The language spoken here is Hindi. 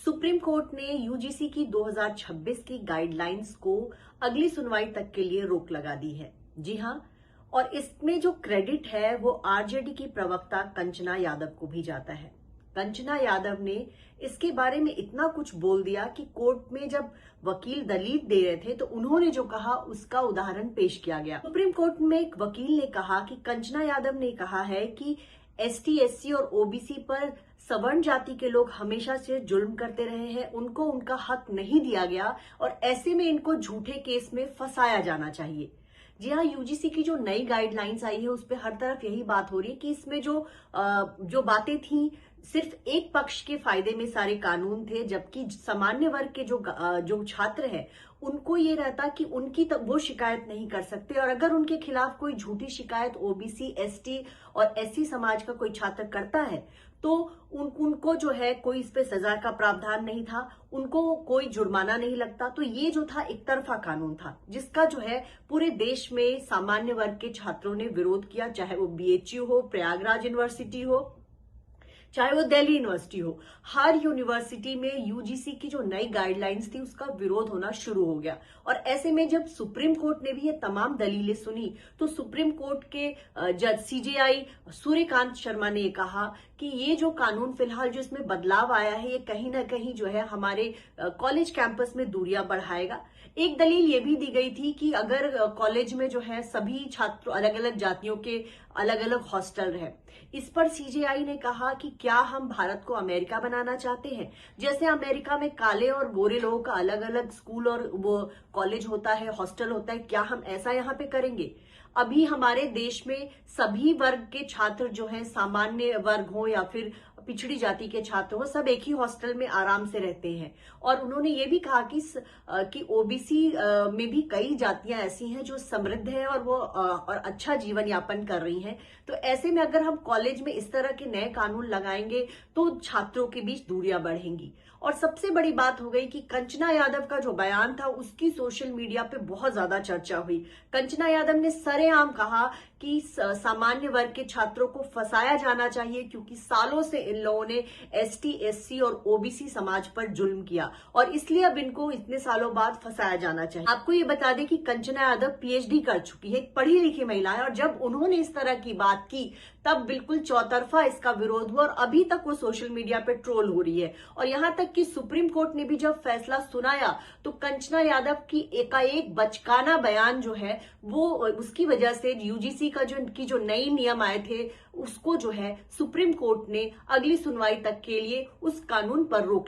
सुप्रीम कोर्ट ने यूजीसी की 2026 की गाइडलाइंस को अगली सुनवाई तक के लिए रोक लगा दी है। जी हां, और इसमें जो क्रेडिट है वो आरजेडी की प्रवक्ता कंचना यादव को भी जाता है। कंचना यादव ने इसके बारे में इतना कुछ बोल दिया कि कोर्ट में जब वकील दलील दे रहे थे तो उन्होंने जो कहा उसका उदाहरण पेश किया गया। सुप्रीम कोर्ट में एक वकील ने कहा कि कंचना यादव ने कहा है कि एसटी, एससी और ओबीसी पर सवर्ण जाति के लोग हमेशा से जुल्म करते रहे हैं, उनको उनका हक नहीं दिया गया और ऐसे में इनको झूठे केस में फंसाया जाना चाहिए। जी हाँ, यूजीसी की जो नई गाइडलाइंस आई है उस पर हर तरफ यही बात हो रही है कि इसमें जो बातें थी सिर्फ एक पक्ष के फायदे में सारे कानून थे, जबकि सामान्य वर्ग के जो छात्र हैं उनको ये रहता कि उनकी वो शिकायत नहीं कर सकते, और अगर उनके खिलाफ कोई झूठी शिकायत ओबीसी, एसटी और एससी समाज का कोई छात्र करता है तो उनको जो है कोई इस पे सजा का प्रावधान नहीं था, उनको कोई जुर्माना नहीं लगता। तो ये जो था एक तरफा कानून था जिसका जो है पूरे देश में सामान्य वर्ग के छात्रों ने विरोध किया, चाहे वो बीएचयू हो, प्रयागराज यूनिवर्सिटी हो, चाहे वो दिल्ली यूनिवर्सिटी हो। हर यूनिवर्सिटी में यूजीसी की जो नई गाइडलाइंस थी उसका विरोध होना शुरू हो गया। और ऐसे में जब सुप्रीम कोर्ट ने भी ये तमाम दलीलें सुनी तो सुप्रीम कोर्ट के जज सीजेआई सूर्यकांत शर्मा ने ये कहा कि ये जो कानून फिलहाल जो इसमें बदलाव आया है ये कहीं ना कहीं जो है हमारे कॉलेज कैंपस में दूरियां बढ़ाएगा। एक दलील ये भी दी गई थी कि अगर कॉलेज में जो है सभी छात्र अलग अलग जातियों के अलग अलग हॉस्टल रहे। इस पर सीजेआई ने कहा कि क्या हम भारत को अमेरिका बनाना चाहते हैं? जैसे अमेरिका में काले और गोरे लोगों का अलग अलग स्कूल और वो कॉलेज होता है, हॉस्टल होता है, क्या हम ऐसा यहाँ पे करेंगे? अभी हमारे देश में सभी वर्ग के छात्र जो हैं, सामान्य वर्ग हो या फिर पिछड़ी जाति के छात्र हो, सब एक ही हॉस्टल में आराम से रहते हैं। और उन्होंने ये भी कहा कि ओबीसी में भी कई जातियां ऐसी हैं जो समृद्ध हैं और वो और अच्छा जीवन यापन कर रही हैं। तो ऐसे में अगर हम कॉलेज में इस तरह के नए कानून लगाएंगे तो छात्रों के बीच दूरियां बढ़ेंगी। और सबसे बड़ी बात हो गई कि कंचना यादव का जो बयान था उसकी सोशल मीडिया पे बहुत ज्यादा चर्चा हुई। कंचना यादव ने सरेआम कहा कि सामान्य वर्ग के छात्रों को फंसाया जाना चाहिए क्योंकि सालों से इन लोगों ने एसटी, एससी और ओबीसी समाज पर जुल्म किया और इसलिए अब इनको इतने सालों बाद फंसाया जाना चाहिए। आपको ये बता दें कि कंचना यादव पीएचडी कर चुकी है, एक पढ़ी लिखी महिला है, और जब उन्होंने इस तरह की बात की तब बिल्कुल चौतरफा इसका विरोध हुआ और अभी तक वो सोशल मीडिया पे ट्रोल हो रही है। और यहां तक कि सुप्रीम कोर्ट ने भी जब फैसला सुनाया तो कंचना यादव की एकाएक बचकाना बयान जो है वो उसकी वजह से यूजीसी का जो नई नियम आए थे उसको जो है सुप्रीम कोर्ट ने अगली सुनवाई तक के लिए उस कानून पर रोक लगा